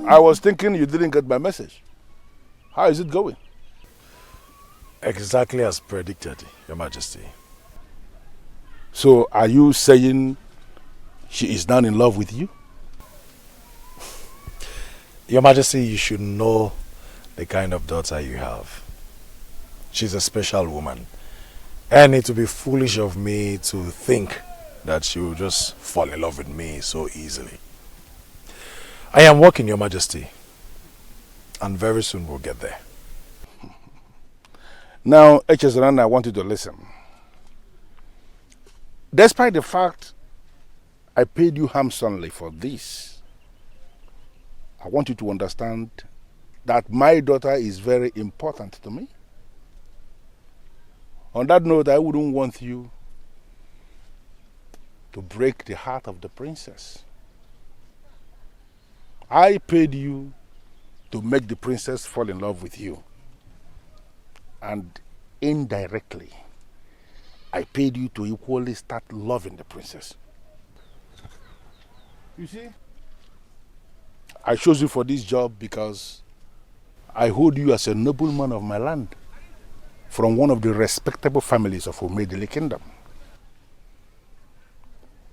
I was thinking you didn't get my message. How is it going? Exactly as predicted, Your Majesty. So are you saying she is now in love with you? Your Majesty, you should know the kind of daughter you have. She's a special woman. And it would be foolish of me to think that she will just fall in love with me so easily. I am working, Your Majesty. And very soon we'll get there. Now, Echezran, I want you to listen. Despite the fact I paid you handsomely for this, I want you to understand that my daughter is very important to me. On that note, I wouldn't want you to break the heart of the princess. I paid you to make the princess fall in love with you. And indirectly, I paid you to equally start loving the princess. You see? I chose you for this job because I hold you as a nobleman of my land from one of the respectable families of Omedele Kingdom.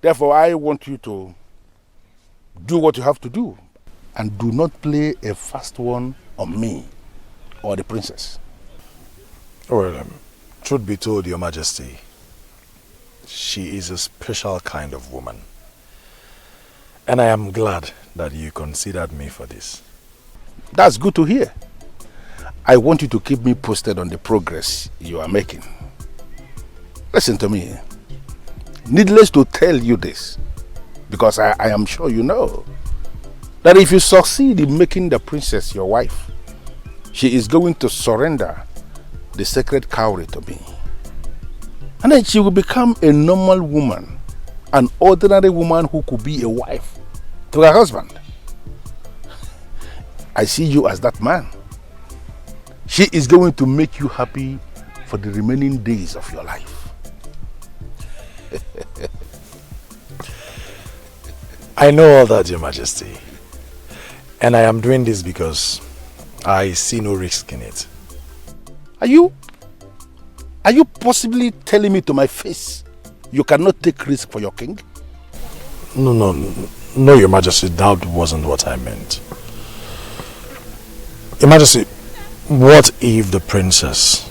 Therefore, I want you to do what you have to do and do not play a fast one on me or the princess. Well, truth be told, Your Majesty, she is a special kind of woman. And I am glad that you considered me for this. That's good to hear. I want you to keep me posted on the progress you are making. Listen to me. Needless to tell you this, because I am sure you know, that if you succeed in making the princess your wife, she is going to surrender the sacred cowrie to me. And then she will become a normal woman, an ordinary woman who could be a wife to her husband. I see you as that man. She is going to make you happy for the remaining days of your life. I know all that, Your Majesty. And I am doing this because I see no risk in it. Are you possibly telling me to my face you cannot take risk for your king? No, Your Majesty, that wasn't what I meant. Your Majesty, what if the princess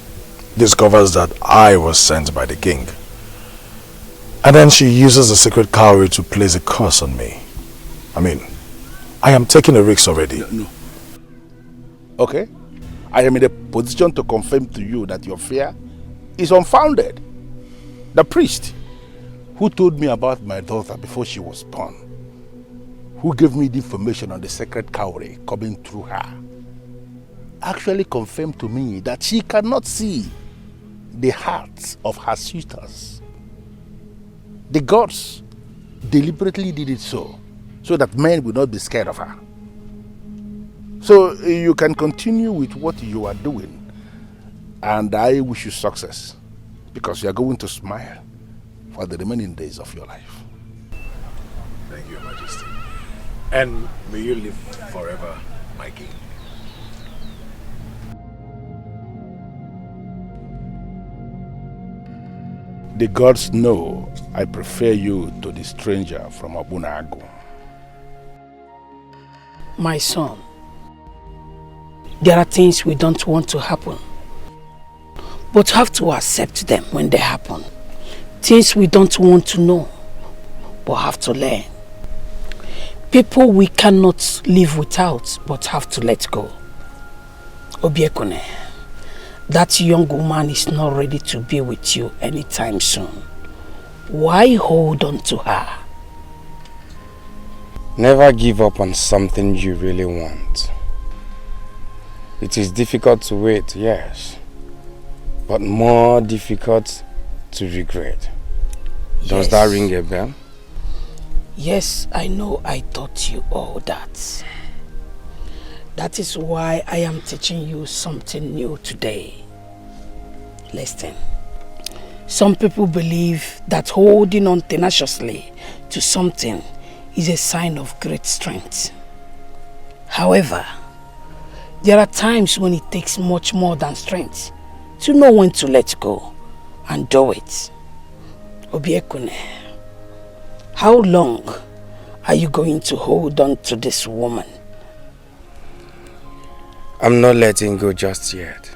discovers that I was sent by the king? And then she uses the sacred cowrie to place a curse on me. I mean, I am taking a risk already. No. Okay. I am in a position to confirm to you that your fear is unfounded. The priest who told me about my daughter before she was born, who gave me the information on the sacred cowrie coming through her, actually confirmed to me that she cannot see the hearts of her suitors. The gods deliberately did it so that men will not be scared of her. So you can continue with what you are doing, and I wish you success, because you are going to smile for the remaining days of your life. Thank you, Your Majesty. And may you live forever, my king. The gods know I prefer you to the stranger from Abunago. My son, there are things we don't want to happen, but have to accept them when they happen. Things we don't want to know, but have to learn. People we cannot live without, but have to let go. Obiekone, that young woman is not ready to be with you anytime soon. Why hold on to her? Never give up on something you really want. It is difficult to wait, yes, but more difficult to regret. Does that ring a bell? Yes, I know I taught you all that. That is why I am teaching you something new today. Listen. Some people believe that holding on tenaciously to something is a sign of great strength. However, there are times when it takes much more than strength to know when to let go and do it. Obiekune, how long are you going to hold on to this woman? I'm not letting go just yet.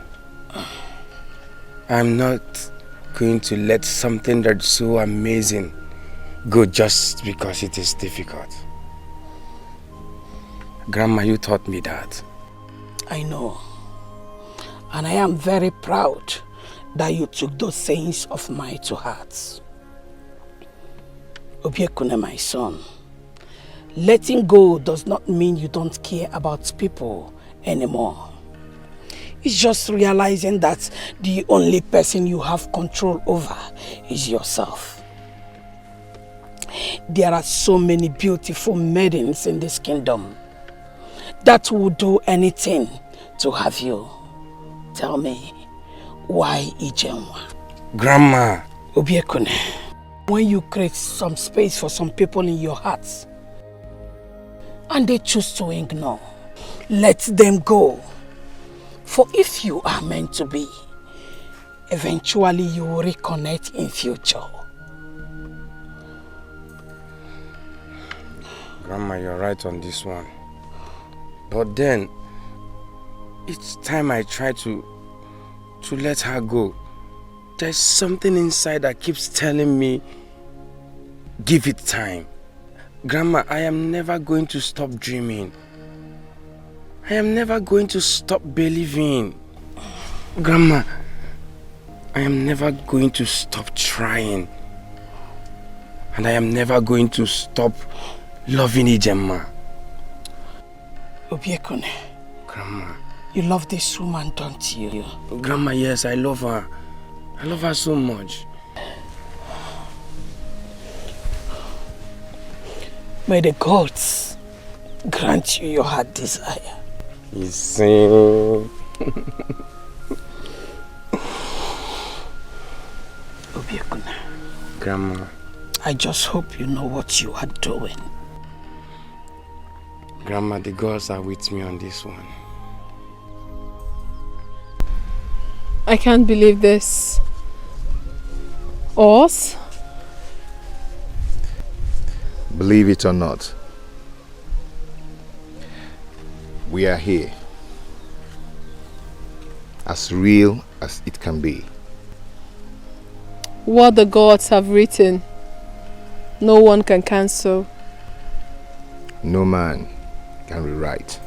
I'm not going to let something that's so amazing go just because it is difficult. Grandma, you taught me that. I know. And I am very proud that you took those sayings of mine to heart. Obiekune, my son, letting go does not mean you don't care about people anymore. It's just realizing that the only person you have control over is yourself. There are so many beautiful maidens in this kingdom that will do anything to have you. Tell me, why Ijenwa? Grandma! Obiekune, when you create some space for some people in your hearts and they choose to ignore, let them go. For if you are meant to be, eventually you will reconnect in future. Grandma, you're right on this one. But then, each time I try to let her go, there's something inside that keeps telling me, give it time. Grandma, I am never going to stop dreaming. I am never going to stop believing. Grandma, I am never going to stop trying. And I am never going to stop loving Ijenma. Obiekune. Grandma. You love this woman, don't you? Grandma, yes, I love her. I love her so much. May the gods grant you your heart desire. You see? Obiekune. Grandma. I just hope you know what you are doing. Grandma, the gods are with me on this one. I can't believe this. Us? Believe it or not, we are here, as real as it can be. What the gods have written, no one can cancel. No man can rewrite.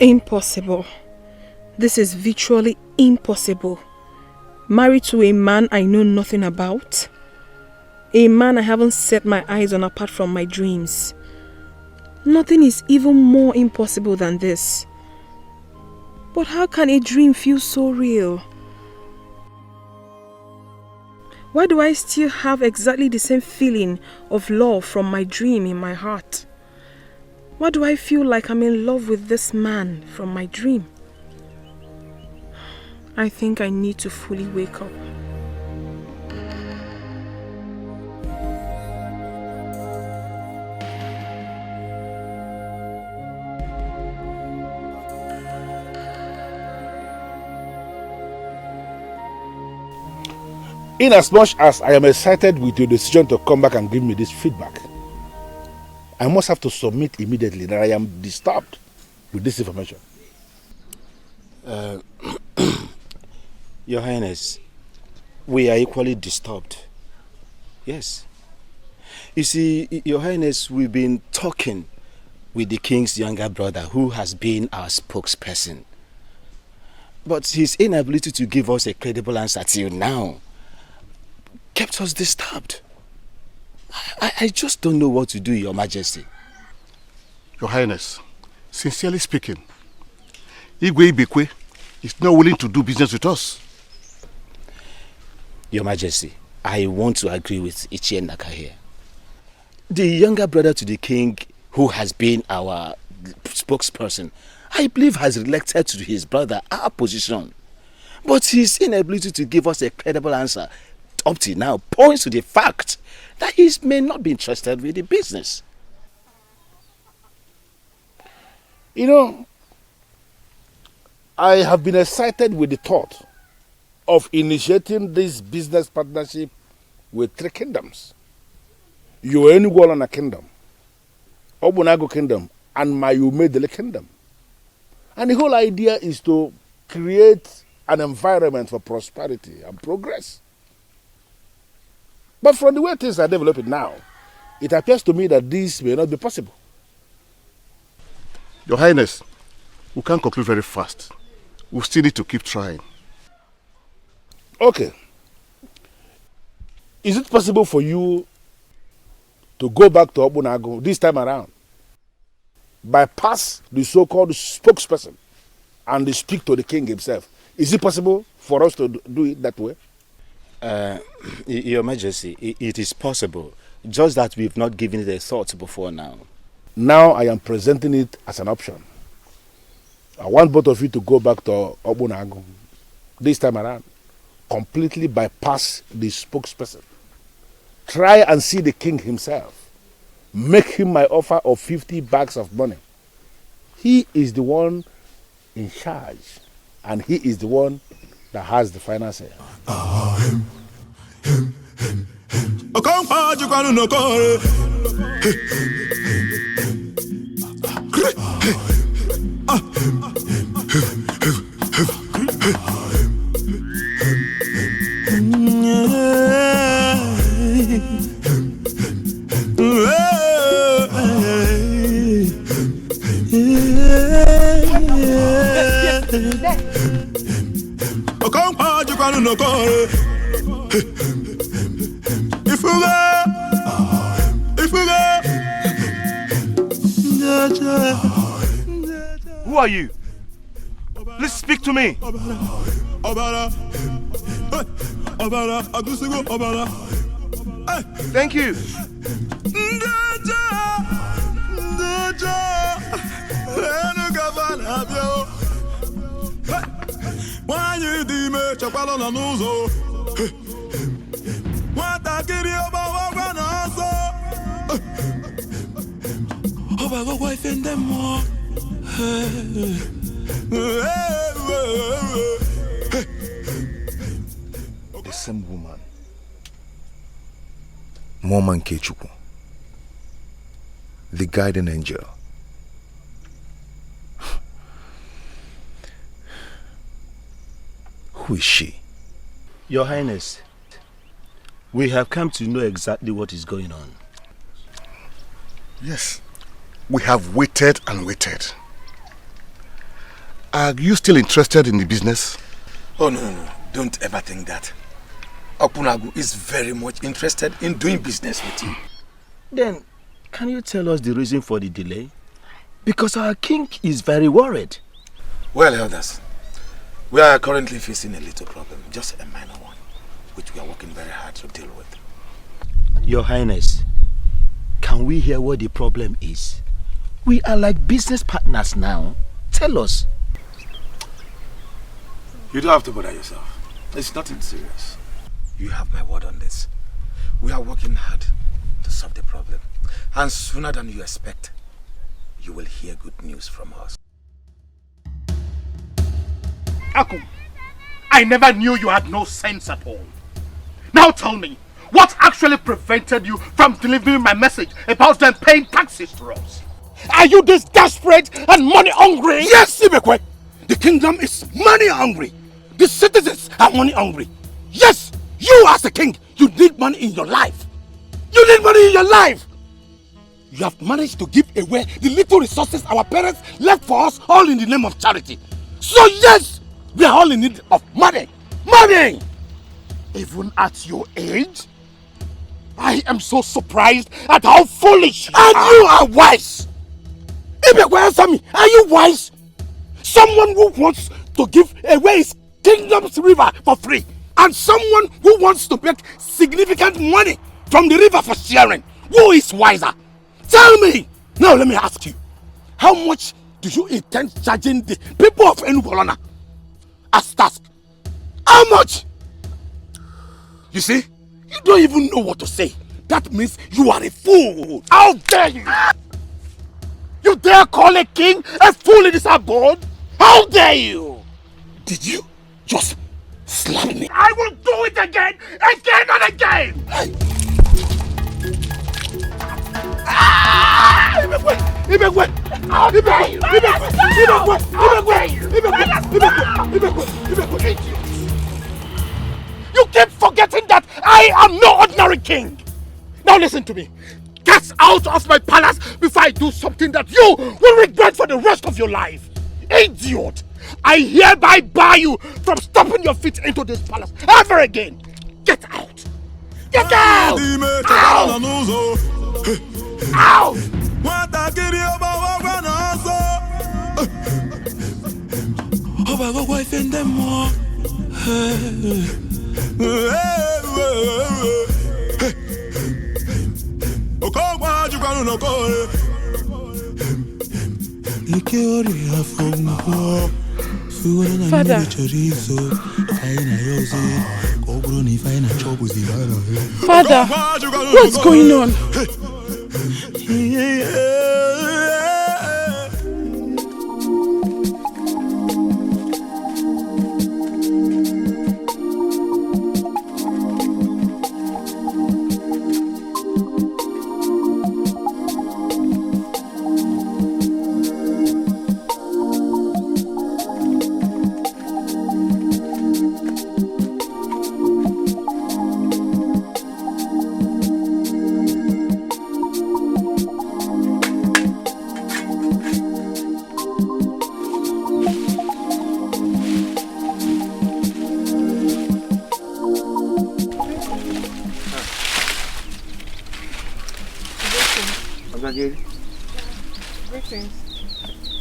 Impossible. This is virtually impossible. Married to a man I know nothing about. A man I haven't set my eyes on apart from my dreams. Nothing is even more impossible than this. But how can a dream feel so real? Why do I still have exactly the same feeling of love from my dream in my heart? Why do I feel like I'm in love with this man from my dream? I think I need to fully wake up. In as much as I am excited with your decision to come back and give me this feedback, I must have to submit immediately that I am disturbed with this information. Your Highness, we are equally disturbed. Yes. You see, Your Highness, we've been talking with the king's younger brother who has been our spokesperson. But his inability to give us a credible answer till now kept us disturbed. I just don't know what to do, Your Majesty. Your Highness, sincerely speaking, Igwe Ibekwe is not willing to do business with us. Your Majesty, I want to agree with Ichie Naka here. The younger brother to the king, who has been our spokesperson, I believe has relected to his brother our position. But his inability to give us a credible answer up to now points to the fact that he may not be interested with the business. You know, I have been excited with the thought of initiating this business partnership with 3 kingdoms. Yoenugualana Kingdom, Obunago Kingdom, and Mayumedele Kingdom. And the whole idea is to create an environment for prosperity and progress. But from the way things are developing now, it appears to me that this may not be possible. Your Highness, we can't conclude very fast. We still need to keep trying. Okay. Is it possible for you to go back to Obunago this time around, bypass the so-called spokesperson and speak to the king himself? Is it possible for us to do it that way? Your Majesty, it is possible, just that we've not given it a thought before now. Now I am presenting it as an option. I want both of you to go back to Obunago this time around, completely bypass the spokesperson. Try and see the king himself. Make him my offer of 50 bags of money. He is the one in charge, and he is the one that has the final say. Who are you? Please speak to me. Thank you. The same woman, Moman Kechuku, the guardian angel. Who is she? Your Highness, we have come to know exactly what is going on. Yes, we have waited and waited. Are you still interested in the business? Oh, no. Don't ever think that. Okunagu is very much interested in doing business with you. Then, can you tell us the reason for the delay? Because our king is very worried. Well, elders, we are currently facing a little problem, just a minor one, which we are working very hard to deal with. Your Highness, can we hear what the problem is? We are like business partners now. Tell us. You don't have to bother yourself. It's nothing serious. You have my word on this. We are working hard to solve the problem. And sooner than you expect, you will hear good news from us. Aku, I never knew you had no sense at all. Now tell me, what actually prevented you from delivering my message about them paying taxes to us? Are you this desperate and money hungry? Yes, Sibekwe. The kingdom is money hungry. The citizens are money hungry. Yes, you as a king, you need money in your life. You need money in your life. You have managed to give away the little resources our parents left for us, all in the name of charity. So yes, we are all in need of money. Money! Even at your age, I am so surprised at how foolish you are wise. Ibekwe, answer me. Are you wise? Someone who wants to give away his kingdom's river for free, and someone who wants to make significant money from the river for sharing. Who is wiser? Tell me! Now let me ask you, how much do you intend charging the people of Enubolona as task? How much? You see, you don't even know what to say. That means you are a fool. How dare you? You dare call a king a fool in his abode? How dare you? Did you just slap me? I will do it again and again! You keep forgetting that I am no ordinary king! Now listen to me. Get out of my palace before I do something that you will regret for the rest of your life. Idiot! I hereby bar you from stepping your feet into this palace ever again. Get out! Get out! Out! Out! Father. Father, what's going on?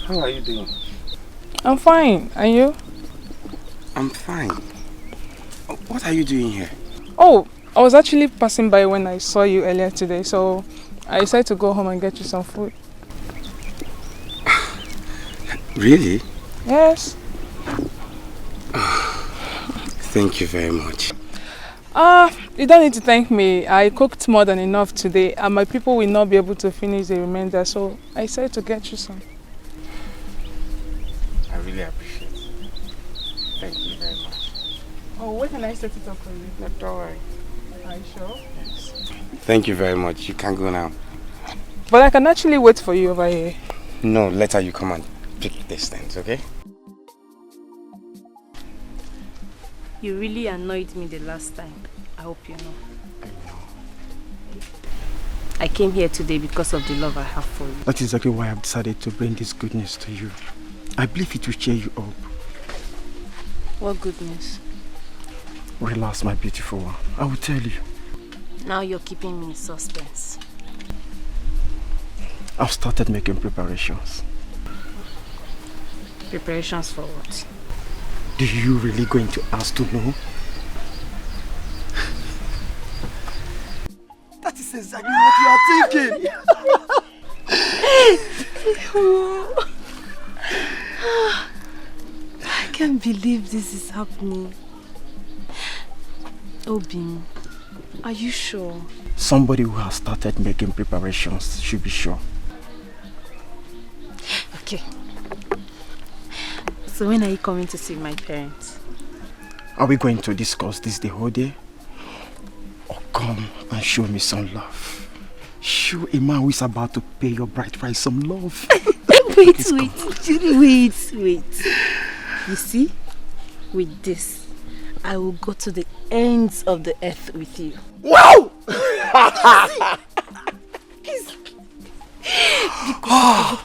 How are you doing? I'm fine. And you? I'm fine. What are you doing here? Oh, I was actually passing by when I saw you earlier today, so I decided to go home and get you some food. Really? Yes. Thank you very much. You don't need to thank me. I cooked more than enough today and my people will not be able to finish the remainder, so I decided to get you some. I really appreciate it. Thank you very much. Oh, where can I set it up for you? No, don't worry. Are you sure? Yes. Thank you very much. You can go now. But I can actually wait for you over here. No, later you come and pick these things, okay? You really annoyed me the last time. I hope you know. I know. I came here today because of the love I have for you. That is exactly why I've decided to bring this good news to you. I believe it will cheer you up. What good news? Relax, my beautiful one. I will tell you. Now you're keeping me in suspense. I've started making preparations. Preparations for what? Do you really going to ask to know? That is exactly what you are thinking. I can't believe this is happening. Obim, are you sure? Somebody who has started making preparations should be sure. Okay. So when are you coming to see my parents? Are we going to discuss this the whole day? Or come and show me some love? Show a man who is about to pay your bride price some love. Wait. You see, with this, I will go to the ends of the earth with you. Wow!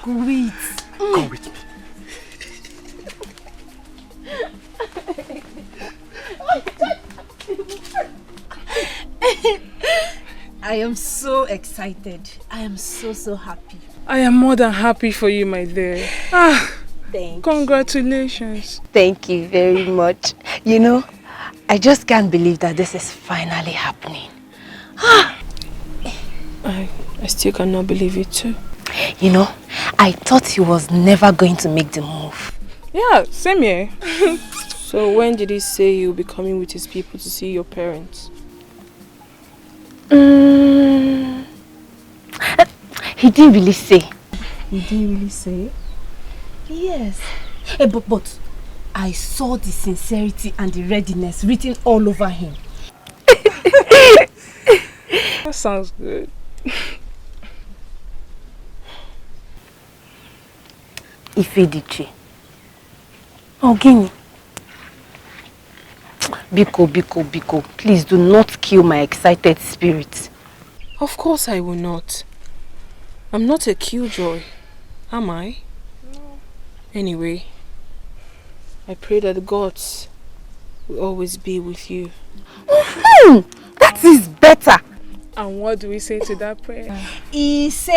Wait. Come with me. I am so excited. I am so happy. I am more than happy for you, my dear. Thank Congratulations. Thank you very much. You know, I just can't believe that this is finally happening. I still cannot believe it too. You know, I thought he was never going to make the move. Yeah, same here. So when did he say he'll be coming with his people to see your parents? He didn't really say. He didn't really say? Yes. But I saw the sincerity and the readiness written all over him. That sounds good. Ifediche. Ogini. Biko, please do not kill my excited spirit. Of course I will not. I'm not a killjoy, am I? No. Anyway, I pray that the gods will always be with you. That is better. And what do we say to that prayer? Ise.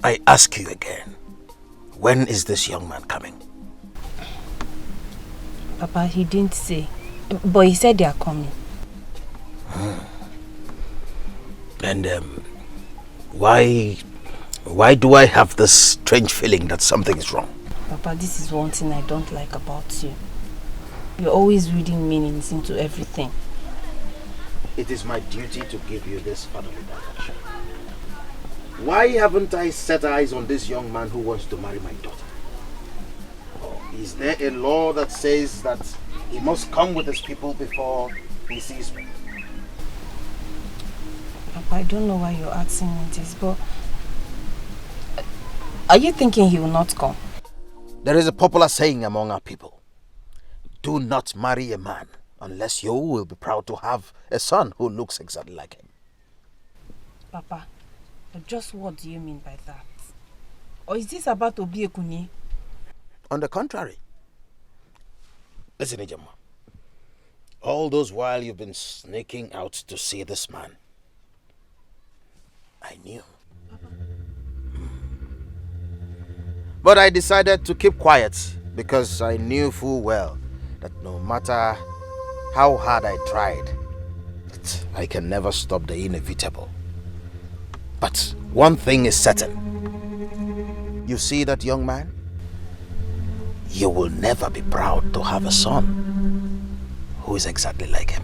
I ask you again, when is this young man coming? Papa, he didn't say, but he said they are coming. And why do I have this strange feeling that something is wrong? Papa, this is one thing I don't like about you. You're always reading meanings into everything. It is my duty to give you this fatherly direction. Why haven't I set eyes on this young man who wants to marry my daughter? Is there a law that says that he must come with his people before he sees me? Papa, I don't know why you're asking me this, but are you thinking he will not come? There is a popular saying among our people. Do not marry a man unless you will be proud to have a son who looks exactly like him. Papa, but just what do you mean by that? Or is this about Obiekuni? On the contrary. Listen, Ijama. All those while you've been sneaking out to see this man, I knew. But I decided to keep quiet because I knew full well that no matter how hard I tried, I can never stop the inevitable. But one thing is certain. You see that young man? You will never be proud to have a son who is exactly like him.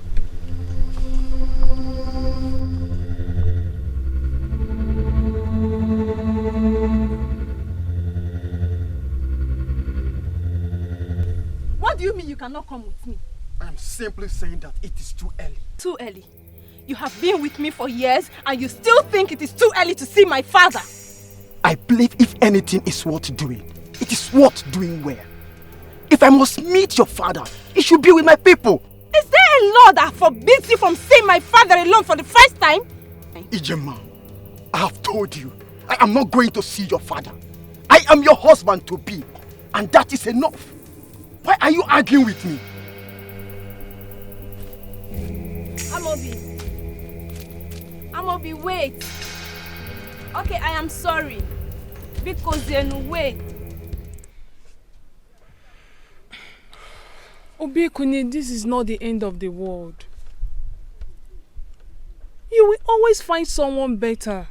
What do you mean you cannot come with me? I'm simply saying that it is too early. Too early? You have been with me for years and you still think it is too early to see my father? I believe if anything is worth doing, it is worth doing well. If I must meet your father, it should be with my people. Is there a law that forbids you from seeing my father alone for the first time? Ijema, I have told you, I am not going to see your father. I am your husband to be, and that is enough. Why are you arguing with me? Amobi, wait. Okay, I am sorry. Because then wait. Obiekuni, this is not the end of the world. You will always find someone better.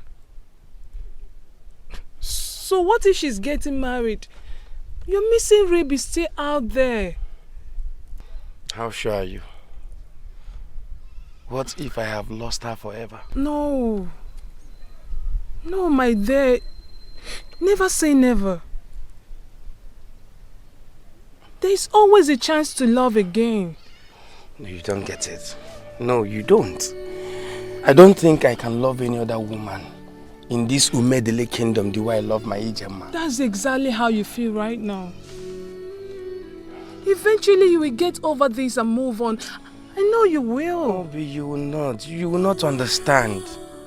So what if she's getting married? Your missing rib is still out there. How sure are you? What if I have lost her forever? No. No, my dear. Never say never. There is always a chance to love again. No, you don't get it. No, you don't. I don't think I can love any other woman in this Umedele kingdom the way I love my Ijema. That's exactly how you feel right now. Eventually you will get over this and move on. I know you will. Oh, but you will not. You will not understand.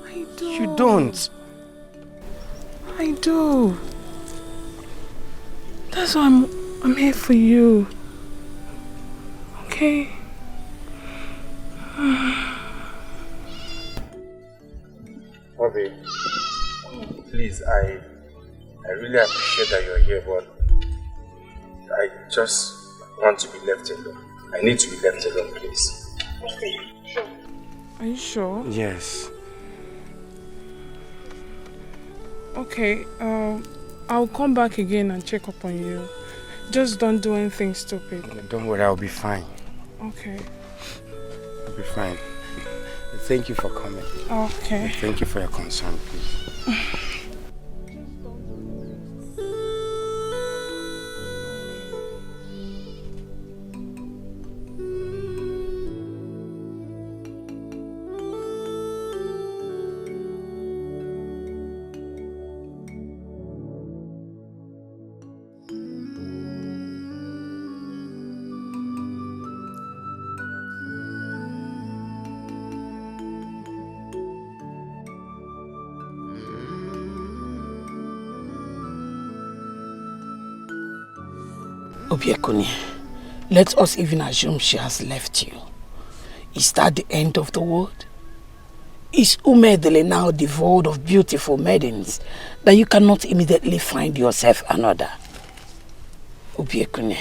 I do. You don't. I do. That's why I'm here for you. Okay? Bobby, please, I really appreciate that you're here, but I just want to be left alone. I need to be left alone, please. Are you sure? Yes. Okay, I'll come back again and check up on you. Just don't do anything stupid. Don't worry, I'll be fine. Okay. I'll be fine. Thank you for coming. Okay. Thank you for your concern, please. Obiekuni, let us even assume she has left you. Is that the end of the world? Is Umedele now devoid of beautiful maidens that you cannot immediately find yourself another? Obiekuni,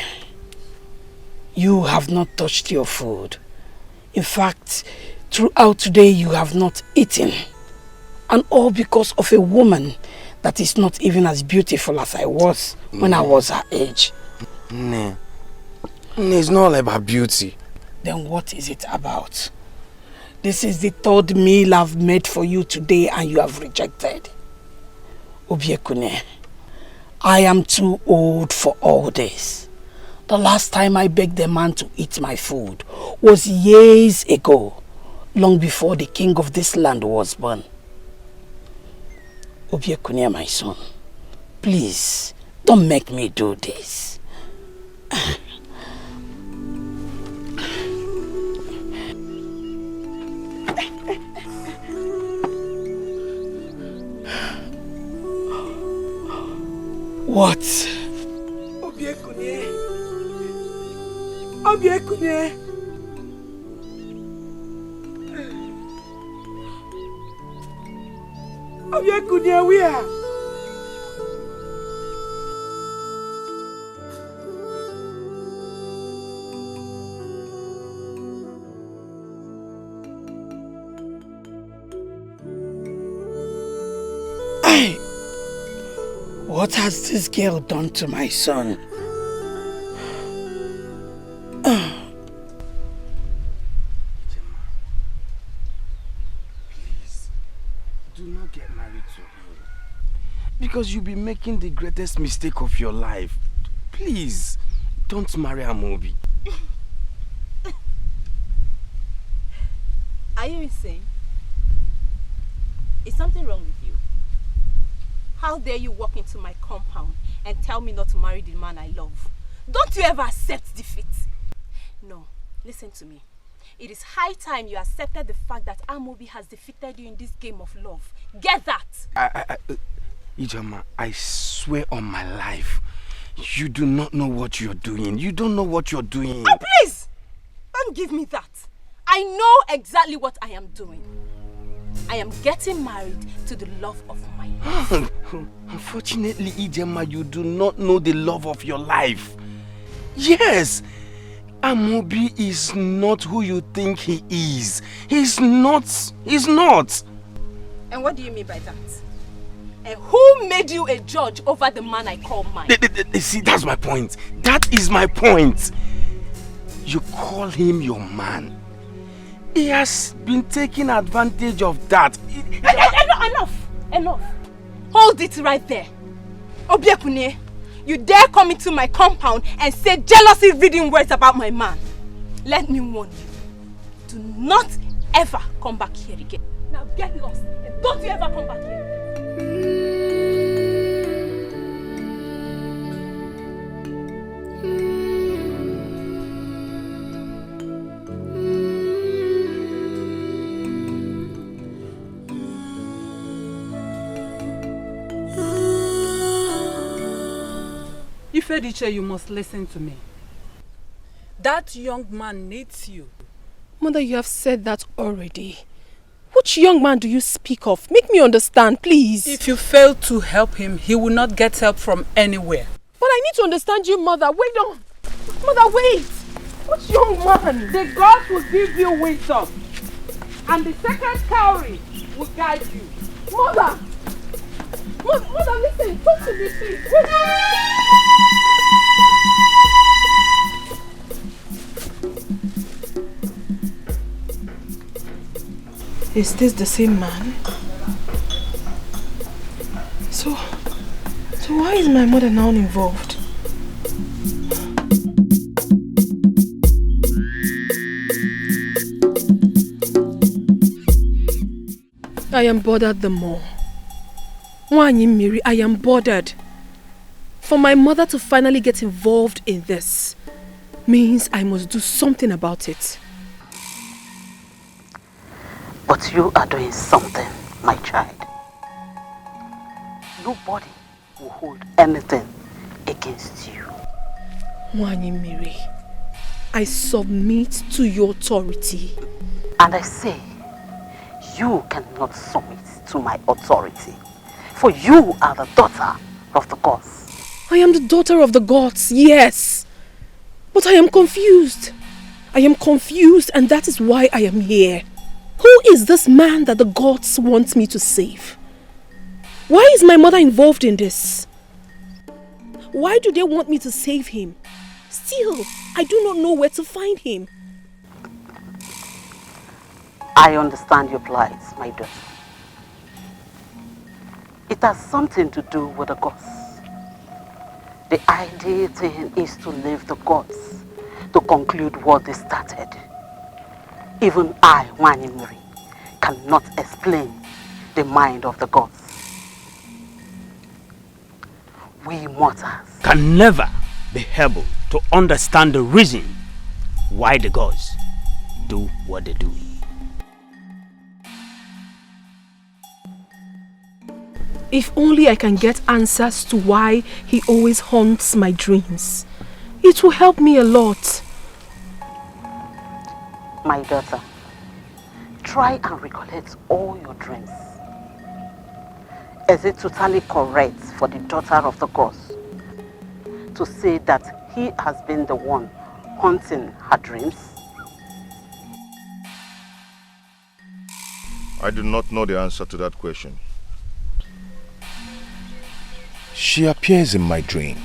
you have not touched your food. In fact, throughout today you have not eaten. And all because of a woman that is not even as beautiful as I was when I was her age. No, it's not all about beauty. Then what is it about? This is the third meal I've made for you today and you have rejected. Obiekune, I am too old for all this. The last time I begged a man to eat my food was years ago, long before the king of this land was born. Obiekune, my son, please, don't make me do this. What? Obiekune. Obiekune. Obiekune, where? What has this girl done to my son? Please, do not get married to him. Because you'll be making the greatest mistake of your life. Please, don't marry Amobi. Are you insane? Is something wrong with you? How dare you walk into my compound and tell me not to marry the man I love? Don't you ever accept defeat? No, listen to me. It is high time you accepted the fact that Amobi has defeated you in this game of love. Get that! Ijoma, I swear on my life, you do not know what you're doing. You don't know what you're doing. Oh, please! Don't give me that. I know exactly what I am doing. I am getting married to the love of my life. Unfortunately, Ijema, you do not know the love of your life. Yes, Amobi is not who you think he is. He's not. He's not. And what do you mean by that? And who made you a judge over the man I call mine? See, that's my point. That is my point. You call him your man. He has been taking advantage of that. Enough. Hold it right there. Obiekune, you dare come into my compound and say jealousy-reading words about my man. Let me warn you. Do not ever come back here again. Now get lost and don't you ever come back here. Ifediche, you must listen to me. That young man needs you. Mother, you have said that already. Which young man do you speak of? Make me understand, please. If you fail to help him, he will not get help from anywhere. But I need to understand you, Mother. Wait on. Mother, wait. Which young man? The gods will give you wisdom. And the second cowrie will guide you. Mother! Mother, listen. Talk to me, please. Is this the same man? So why is my mother now involved? I am bothered the more. Wanyi Miri, I am bothered. For my mother to finally get involved in this means I must do something about it. But you are doing something, my child. Nobody will hold anything against you. Wanyi Miri, I submit to your authority. And I say, you cannot submit to my authority. For you are the daughter of the gods. I am the daughter of the gods, yes. But I am confused. I am confused, and that is why I am here. Who is this man that the gods want me to save? Why is my mother involved in this? Why do they want me to save him? Still, I do not know where to find him. I understand your plight, my daughter. It has something to do with the gods. The ideal thing is to leave the gods to conclude what they started. Even I, Wanyi Miri, cannot explain the mind of the gods. We mortals can never be able to understand the reason why the gods do what they do. If only I can get answers to why he always haunts my dreams. It will help me a lot. My daughter, try and recollect all your dreams. Is it totally correct for the daughter of the gods to say that he has been the one haunting her dreams? I do not know the answer to that question. She appears in my dream.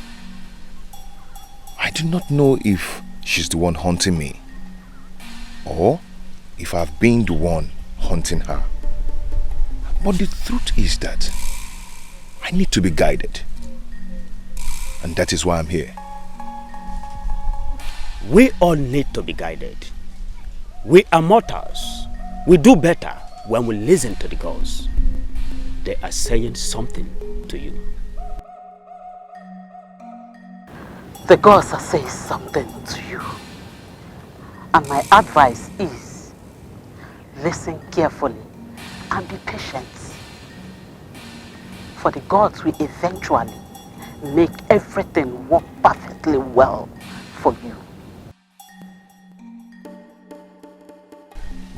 I do not know if she's the one haunting me or if I've been the one haunting her. But the truth is that I need to be guided. And that is why I'm here. We all need to be guided. We are mortals. We do better when we listen to the gods. They are saying something to you. The gods are saying something to you. And my advice is, listen carefully and be patient. For the gods will eventually make everything work perfectly well for you.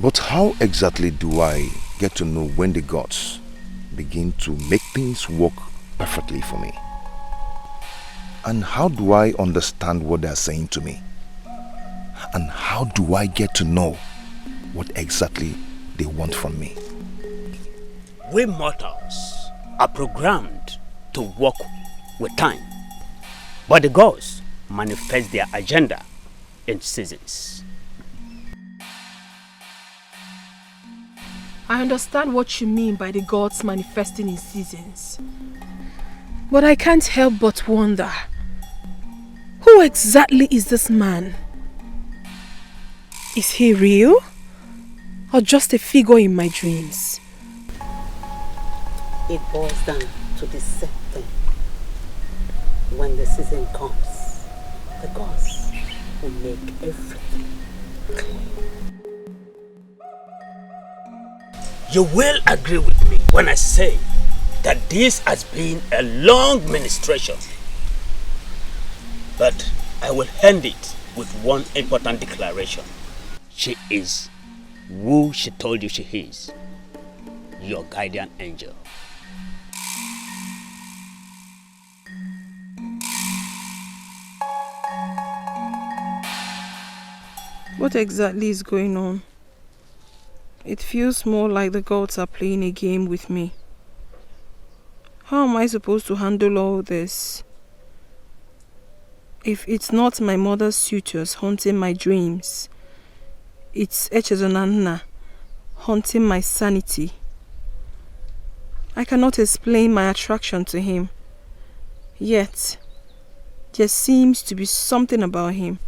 But how exactly do I get to know when the gods begin to make things work perfectly for me? And how do I understand what they're saying to me? And how do I get to know what exactly they want from me? We mortals are programmed to work with time. But the gods manifest their agenda in seasons. I understand what you mean by the gods manifesting in seasons. But I can't help but wonder, who exactly is this man? Is he real? Or just a figure in my dreams? It boils down to the same thing. When the season comes, the gods will make everything clear. You will agree with me when I say that this has been a long ministration. But I will end it with one important declaration. She is who she told you she is, your guardian angel. What exactly is going on? It feels more like the gods are playing a game with me. How am I supposed to handle all this? If it's not my mother's suitors haunting my dreams, it's Echezonanna haunting my sanity. I cannot explain my attraction to him. Yet, there seems to be something about him.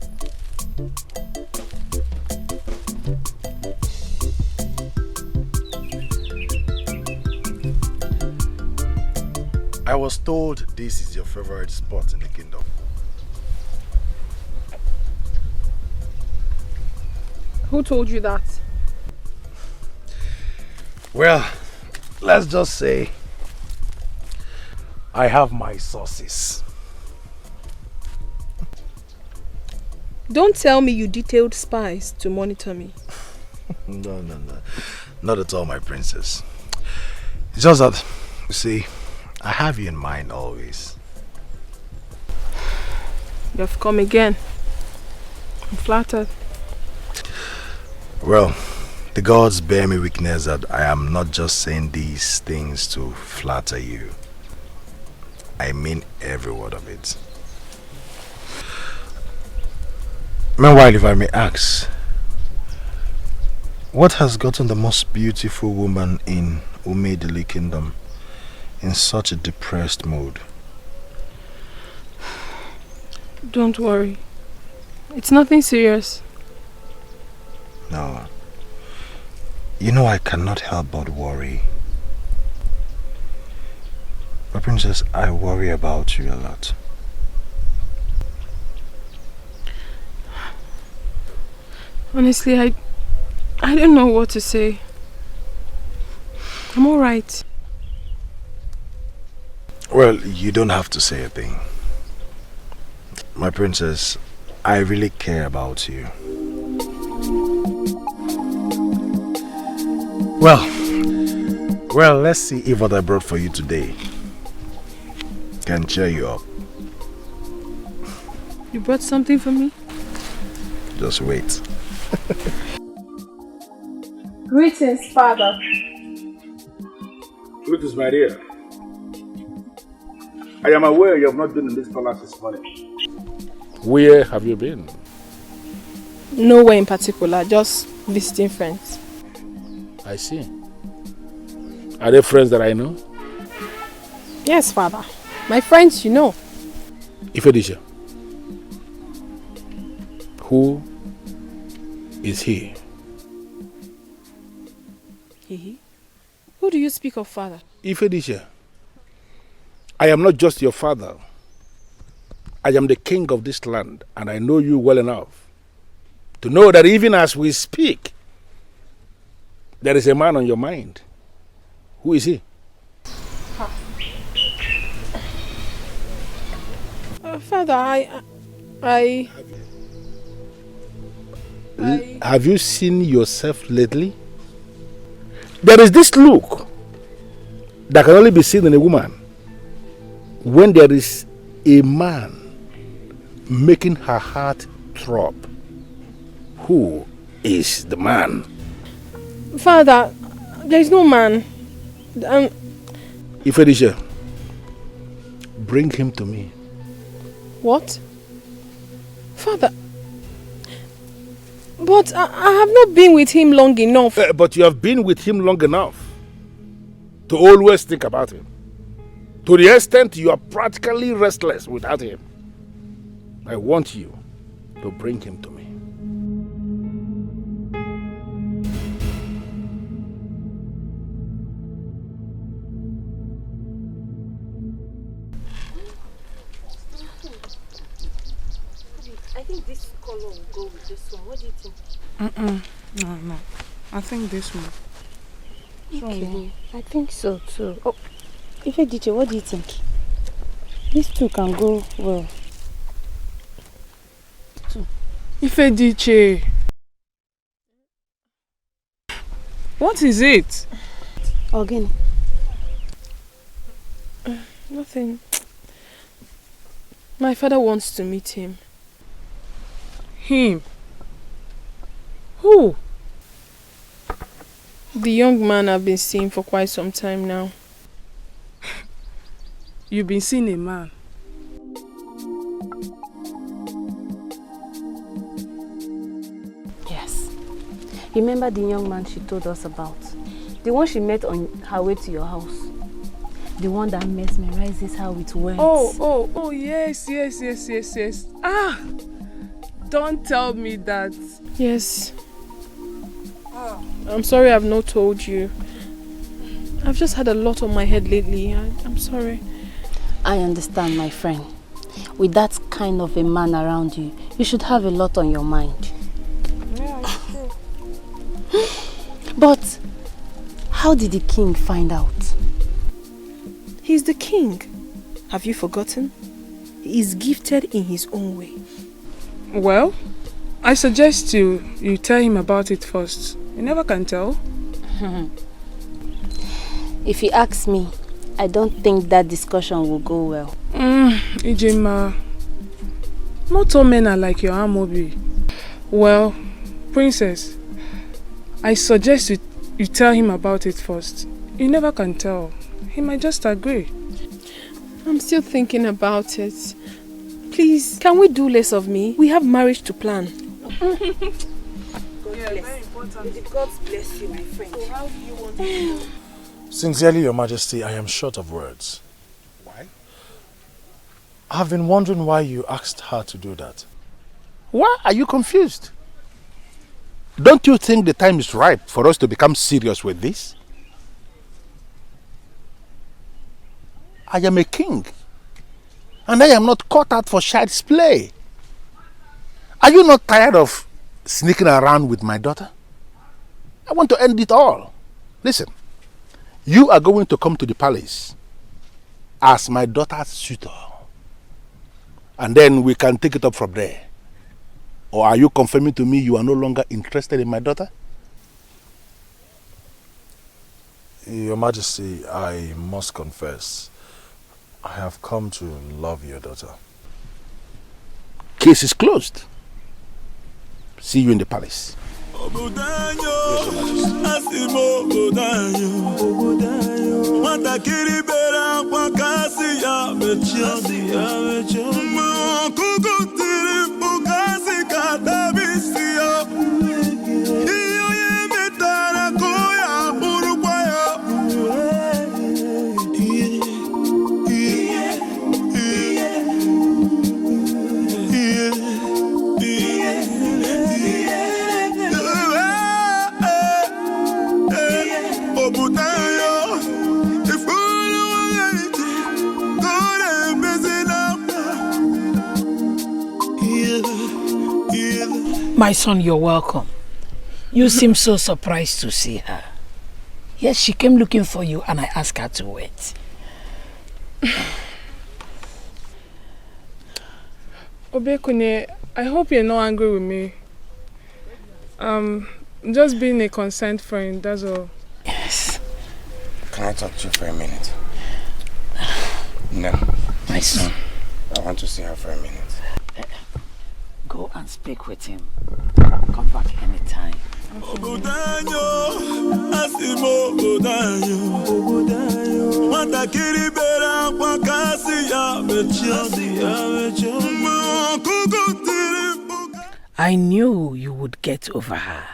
I was told this is your favorite spot in the kingdom. Who told you that? Well, let's just say I have my sources. Don't tell me you detailed spies to monitor me. No. Not at all, my princess. It's just that, you see, I have you in mind always. You have come again. I'm flattered. Well, the gods bear me witness that I am not just saying these things to flatter you. I mean every word of it. Meanwhile, if I may ask, what has gotten the most beautiful woman in Umedili Kingdom in such a depressed mood? Don't worry. It's nothing serious. No. You know I cannot help but worry. But princess, I worry about you a lot. Honestly, I don't know what to say. I'm alright. Well, you don't have to say a thing. My princess, I really care about you. Well, let's see if what I brought for you today can cheer you up. You brought something for me? Just wait. Greetings, Father. Greetings, my dear. I am aware you have not been in this palace this morning. Where have you been? Nowhere in particular, just visiting friends. I see. Are they friends that I know? Yes, Father. My friends, you know. Ifedisha. Who is he? He? Who do you speak of, Father? Ifedisha. I am not just your father. I am the king of this land, and I know you well enough to know that even as we speak, there is a man on your mind. Who is he? Father, Have you seen yourself lately? There is this look that can only be seen in a woman when there is a man making her heart throb. Who is the man? Father, there is no man. Ifedisha, bring him to me. What? Father, but I have not been with him long enough. But you have been with him long enough to always think about him. To the extent you are practically restless without him. I want you to bring him to me. I think this color will go with this one. What do you think? No. I think this one. Okay, I think so too. Oh, Ifedije, what do you think? These two can go well. Ifedije. What is it? Again. Nothing. My father wants to meet him. Him? Who? The young man I've been seeing for quite some time now. you've been seeing a man. Yes. Remember the young man she told us about? The one she met on her way to your house? The one that mesmerizes her with words. Oh, yes. Ah! Don't tell me that. Yes. I'm sorry I've not told you. I've just had a lot on my head lately. I'm sorry. I understand, my friend. With that kind of a man around you, you should have a lot on your mind. Yeah, it's true. But how did the king find out? He's the king. Have you forgotten? He is gifted in his own way. Well, I suggest you tell him about it first. You never can tell. If he asks me, I don't think that discussion will go well. Ijima, not all men are like your Amobi. Well, princess, I suggest you tell him about it first. You never can tell. He might just agree. I'm still thinking about it. Please, can we do less of me? We have marriage to plan. God bless you, my friend. So how do you want to do? Sincerely, Your Majesty, I am short of words. Why? I've been wondering why you asked her to do that. Why are you confused? Don't you think the time is ripe for us to become serious with this? I am a king, and I am not caught out for child's play. Are you not tired of sneaking around with my daughter? I want to end it all. Listen, you are going to come to the palace as my daughter's suitor, and then we can take it up from there. Or are you confirming to me you are no longer interested in my daughter? Your Majesty, I must confess, I have come to love your daughter. Case is closed. See you in the palace. My son, you're welcome. You seem so surprised to see her. Yes, she came looking for you and I asked her to wait. Obekune, I hope you're not angry with me. Just being a concerned friend, that's all. Yes. Can I talk to you for a minute? No. My son. I want to see her for a minute. Go and speak with him. Come back anytime. I knew you would get over her.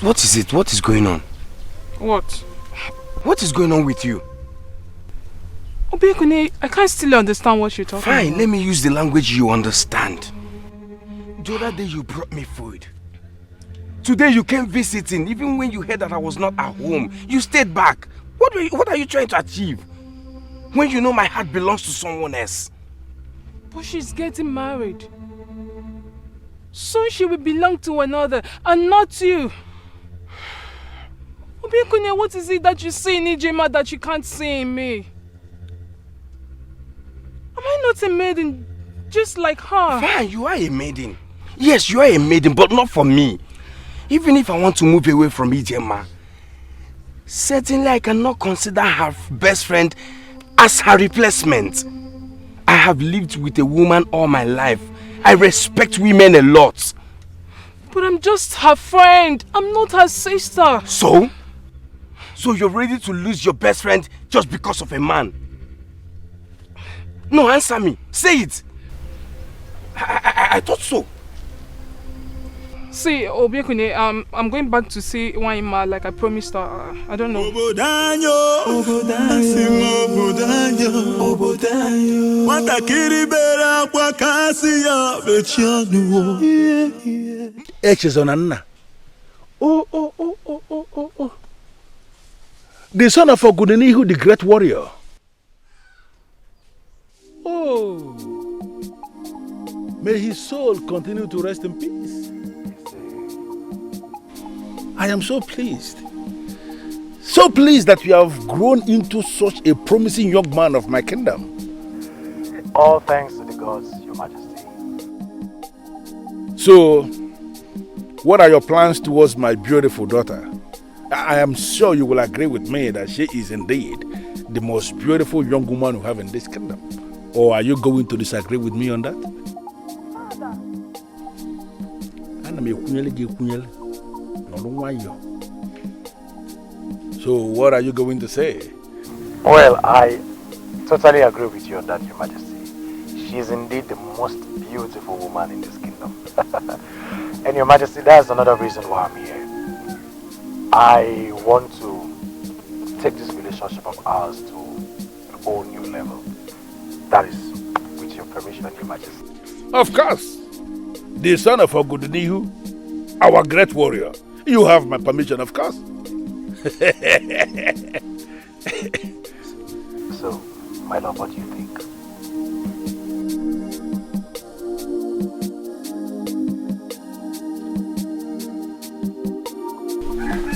What is it? What is going on? What? What is going on with you? Obekune, I can't still understand what you're talking about. Fine, let me use the language you understand. The other day you brought me food. Today you came visiting, even when you heard that I was not at home. You stayed back. What are you trying to achieve? When you know my heart belongs to someone else. But she's getting married. Soon she will belong to another and not you. Obekune, what is it that you see in Ijema that you can't see in me? Am I not a maiden just like her? Fine, you are a maiden. Yes, you are a maiden, but not for me. Even if I want to move away from Ijema, certainly I cannot consider her best friend as her replacement. I have lived with a woman all my life. I respect women a lot. But I'm just her friend. I'm not her sister. So? So you're ready to lose your best friend just because of a man? No, answer me. Say it. I thought so. See, Obiekune, I'm going back to see Waima like I promised her. I don't know. Oh. The son of Ogudenihu, the great warrior. Oh. May his soul continue to rest in peace. I am so pleased. So pleased that you have grown into such a promising young man of my kingdom. All thanks to the gods, Your Majesty. So, what are your plans towards my beautiful daughter? I am sure you will agree with me that she is indeed the most beautiful young woman we have in this kingdom. Or are you going to disagree with me on that? So what are you going to say? Well, I totally agree with you on that, Your Majesty. She is indeed the most beautiful woman in this kingdom. And Your Majesty, that's another reason why I'm here. I want to take this relationship of ours to a whole new level. That is with your permission, Your Majesty. Of course. The son of Ogudenihu, our great warrior. You have my permission, of course. So, my love, what do you think?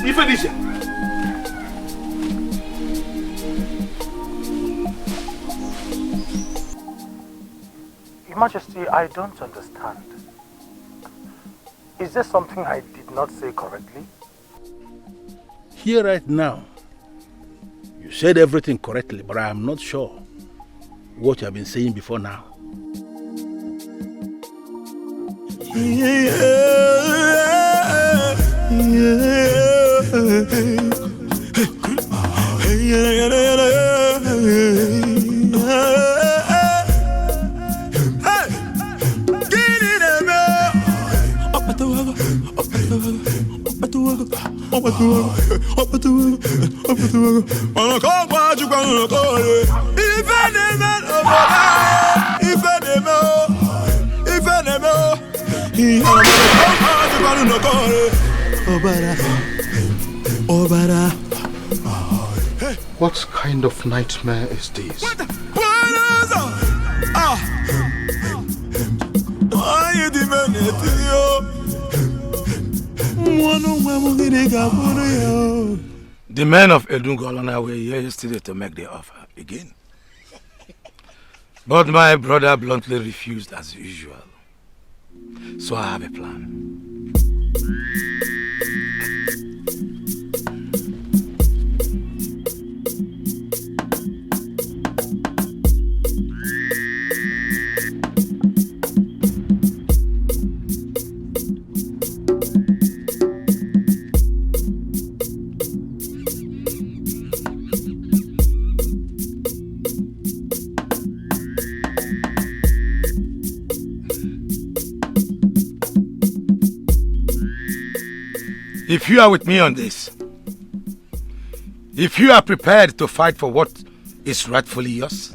Ifedisha. Your Majesty, I don't understand. Is there something I did not say correctly? Here right now, you said everything correctly, but I am not sure what you have been saying before now. What kind of nightmare is this? The men of Edungolona were here yesterday to make the offer again. But my brother bluntly refused as usual. So I have a plan. If you are with me on this, if you are prepared to fight for what is rightfully yours,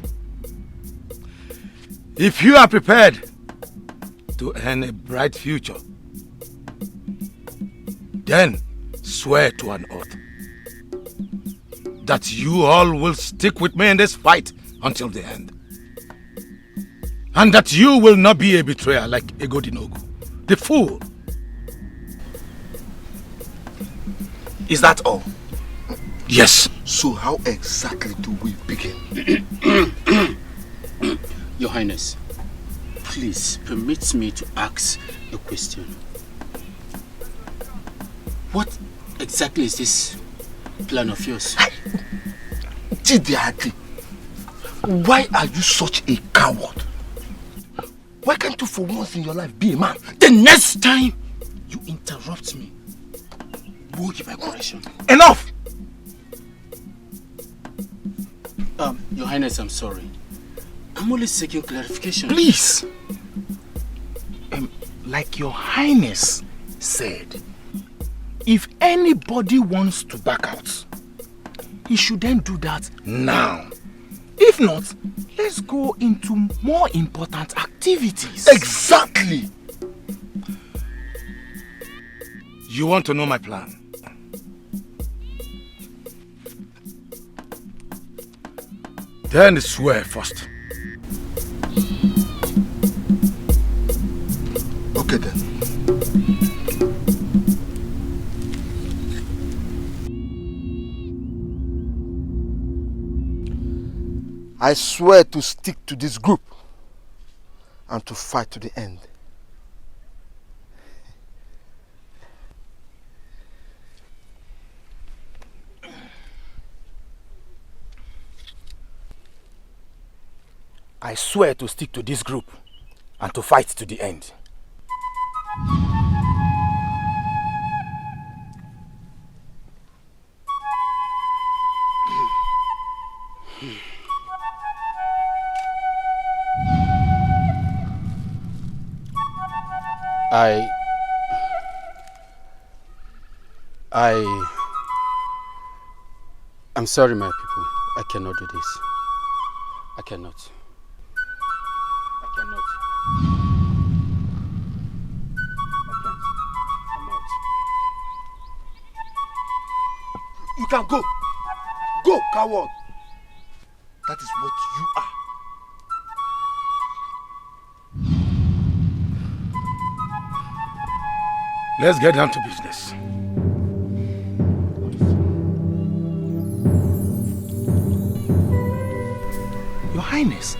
if you are prepared to earn a bright future, then swear to an oath that you all will stick with me in this fight until the end. And that you will not be a betrayer like Egodinogu, the fool. Is that all? Yes. So how exactly do we begin? Your Highness, please permit me to ask a question. What exactly is this plan of yours? Chidiadi, why are you such a coward? Why can't you for once in your life be a man? The next time you interrupt me, we'll give a correction. Enough! Your Highness, I'm sorry. I'm only seeking clarification. Please! Like Your Highness said, if anybody wants to back out, he should then do that now. If not, let's go into more important activities. Exactly! You want to know my plan? Then swear first. Okay then. I swear to stick to this group and to fight to the end. I swear to stick to this group and to fight to the end. I'm sorry, my people. I cannot do this. I cannot. I cannot. I can't. I'm out. You can go. Go, coward. That is what you are. Let's get down to business. Your Highness,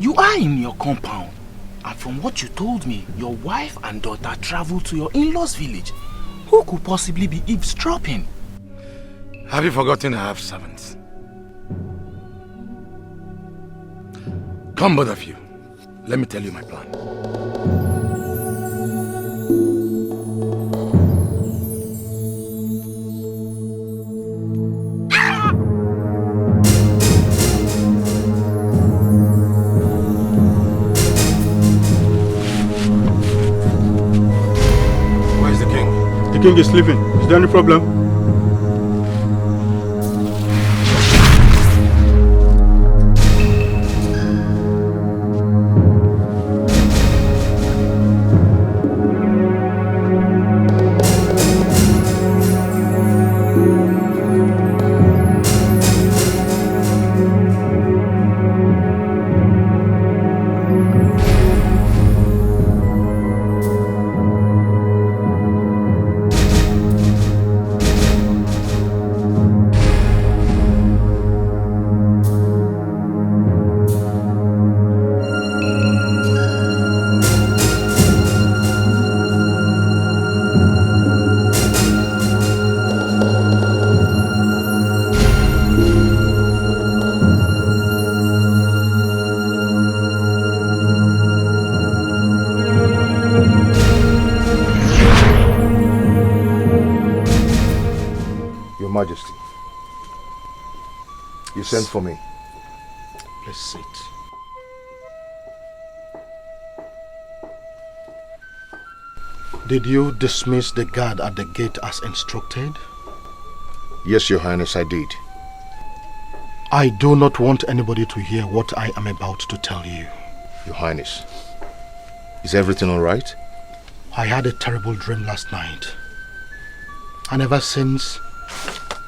you are in your compound, and from what you told me, your wife and daughter traveled to your in-laws' village. Who could possibly be eavesdropping? Have you forgotten I have servants? Come, both of you. Let me tell you my plan. The king is sleeping. Is there any problem? Majesty, you sent for me. Please sit. Did you dismiss the guard at the gate as instructed? Yes, Your Highness, I did. I do not want anybody to hear what I am about to tell you. Your Highness, is everything all right? I had a terrible dream last night. And ever since,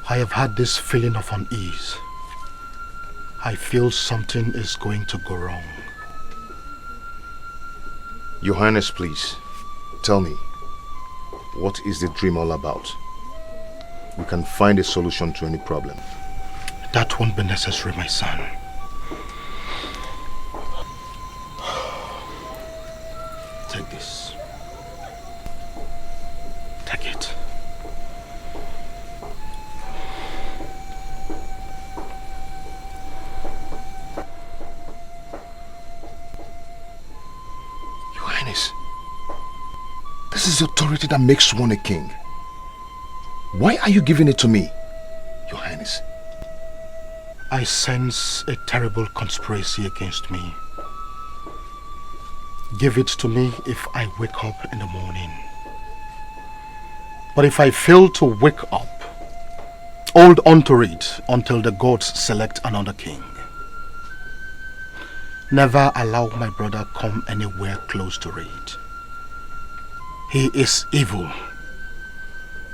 I have had this feeling of unease. I feel something is going to go wrong. Your Highness, please, tell me, what is the dream all about? We can find a solution to any problem. That won't be necessary, my son. Take this. Take it. Your Highness, this is the authority that makes one a king. Why are you giving it to me, Your Highness? I sense a terrible conspiracy against me. Give it to me if I wake up in the morning. But if I fail to wake up, hold on to it until the gods select another king. Never allow my brother come anywhere close to it. He is evil,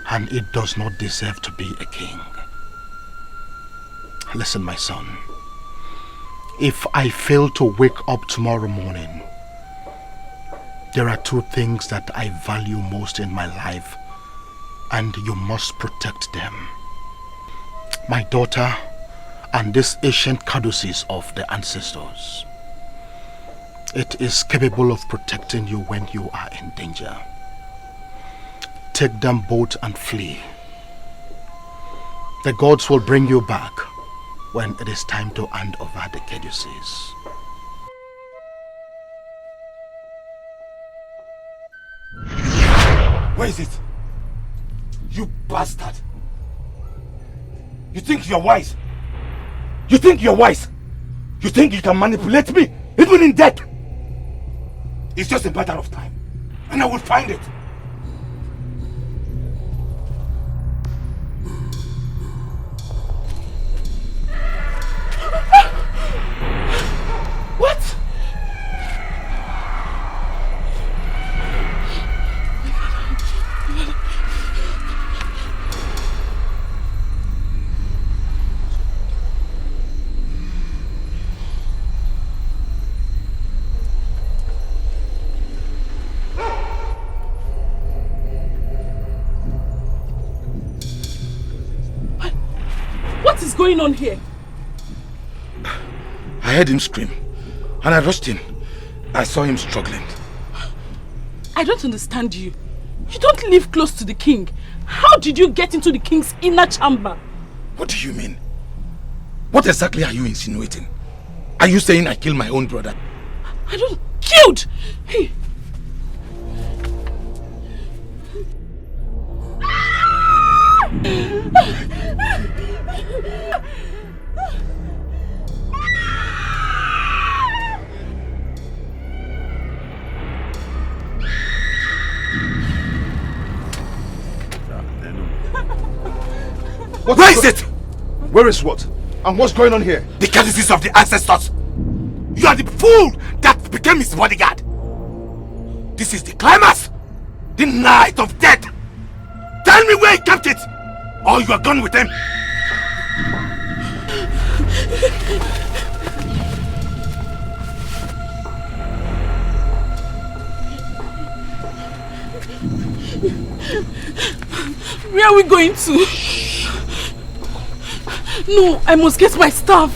and he does not deserve to be a king. Listen, my son. If I fail to wake up tomorrow morning, there are two things that I value most in my life, and you must protect them. My daughter and this ancient caduceus of the ancestors. It is capable of protecting you when you are in danger. Take them both and flee. The gods will bring you back when it is time to hand over the caduceus. Where is it? You bastard! You think you're wise? You think you're wise? You think you can manipulate me, even in death? It's just a matter of time, and I will find it. What? What is going on here? I heard him scream, and I rushed in. I saw him struggling. I don't understand you. You don't live close to the king. How did you get into the king's inner chamber? What do you mean? What exactly are you insinuating? Are you saying I killed my own brother? I don't... Killed! Hey. Where is it? Where is what? And what's going on here? The caduceus of the ancestors. You are the fool that became his bodyguard. This is the climax. The night of death. Tell me where he kept it, or you are gone with him. Where are we going to? No, I must get my staff.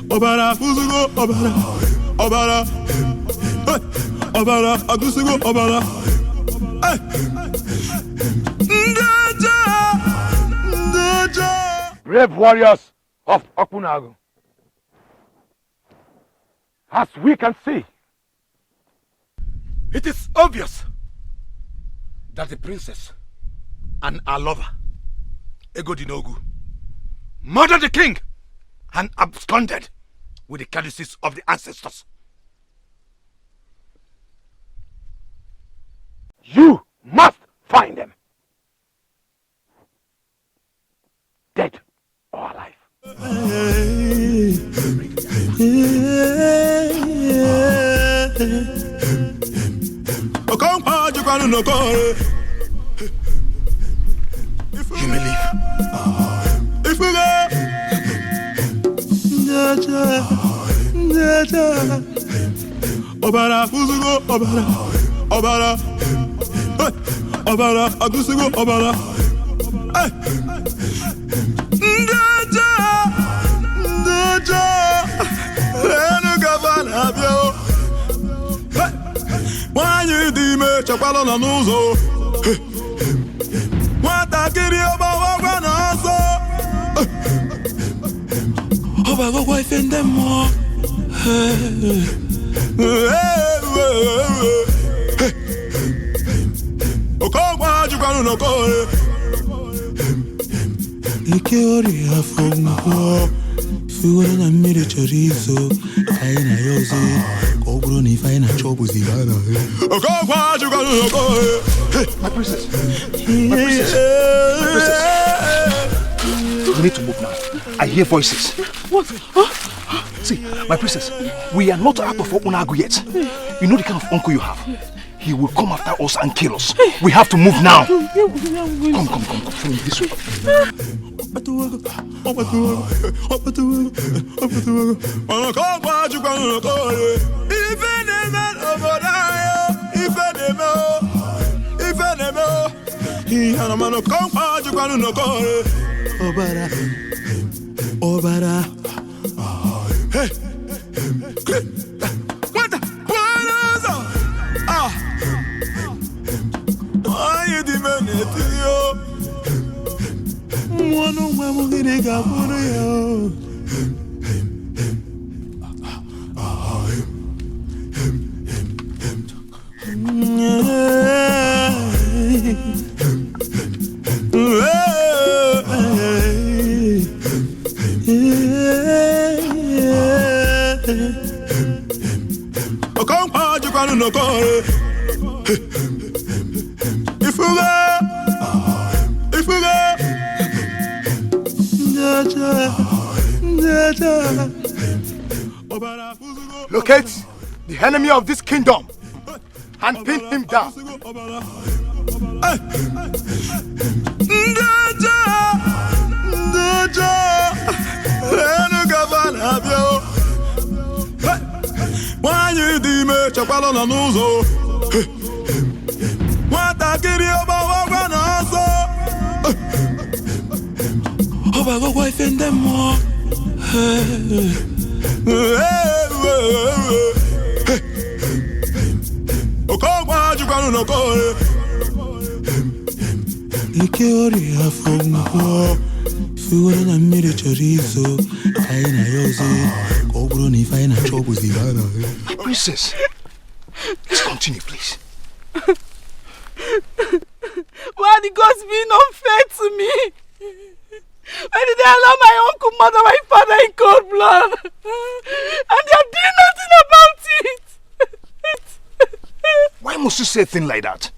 Obara, Uzugo, Obara, Obara, Agusugo, Obara. Brave warriors of Okunagu, as we can see, it is obvious that the princess and our lover, Egodinogu, murdered the king and absconded with the caduceus of the ancestors. You must find them, dead or alive. You may leave. If we go, Obara, Uzugo, Obara, Obara, Agusugo, Obara. Wanyi di me chapalo na nuzo. Wata kiri oba wagwa na so. Oba go kwa ifende mo. Okogwa jukwanu no kore. Ike ori afongo. Fiwere na mmiri chorizo. Kaina yoze. Koguro ni faina chobu zigara. Okogwa jukwanu no kore. My princess. My princess. My princess. We need to move now. I hear voices. What? Huh? See, my princess, we are not out of Unagu yet. You know the kind of uncle you have. He will come after us and kill us. We have to move now. Come, follow me this way. Obara. Hey. What the? Ah. Why you demanding yo? One more gonna go for you. No call. If we go, locate the enemy of this kingdom and pin him down. Wanyi di me chapalo na nuzo. Wata kiri oba wagwa na so. Oba go kwa ifende mo. Okogwa jukwanu no kore. Ike ori afongo. Fiwere na mmiri chorizo. Kaina yoze. Princess, let's continue, please. Why are the gods being unfair to me? Why did they allow my uncle murder my father in cold blood? And they are doing nothing about it. Why must you say a thing like that?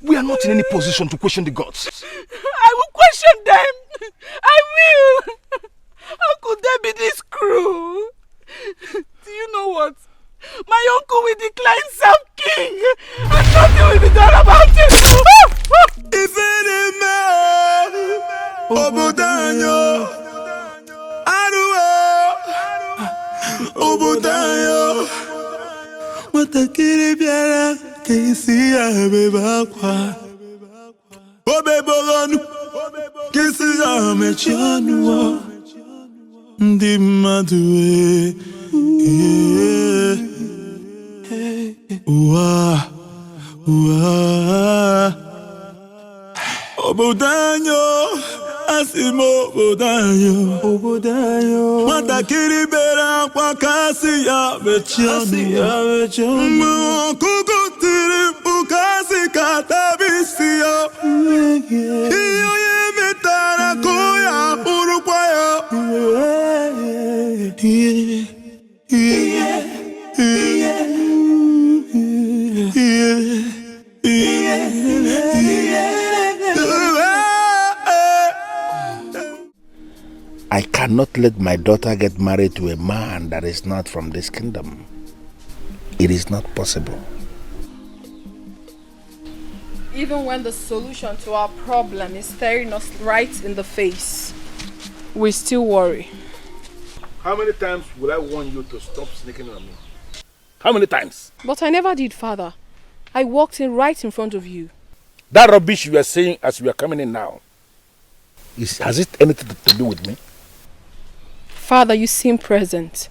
We are not in any position to question the gods. I will question them. I will. How could they be this cruel? Do you know what? My uncle will decline self-king and nothing will be done about it. If any man, Obudanyo, Aruo, Obudanyo, Watakiri biara, Kisi abebakwa, Obebolonu, Kisi amechanu. Ndi madwe Obudanyo asimo Obudanyo Matakiri bera kwa kasi ya bechanu Mukukutiri ukasi katabisiyo Iyo yemetara koya urukwayo I cannot let my daughter get married to a man that is not from this kingdom. It is not possible. Even when the solution to our problem is staring us right in the face, we still worry. How many times will I warn you to stop sneaking on me? How many times? But I never did, Father. I walked in right in front of you. That rubbish you are saying as we are coming in now, has it anything to do with me? Father, you seem present,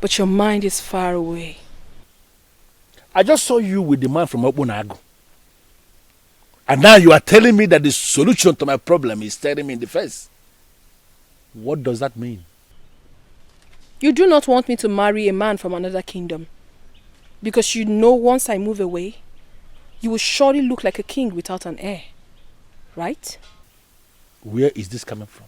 but your mind is far away. I just saw you with the man from Obunago. And now you are telling me that the solution to my problem is staring me in the face. What does that mean? You do not want me to marry a man from another kingdom. Because you know once I move away, you will surely look like a king without an heir. Right? Where is this coming from?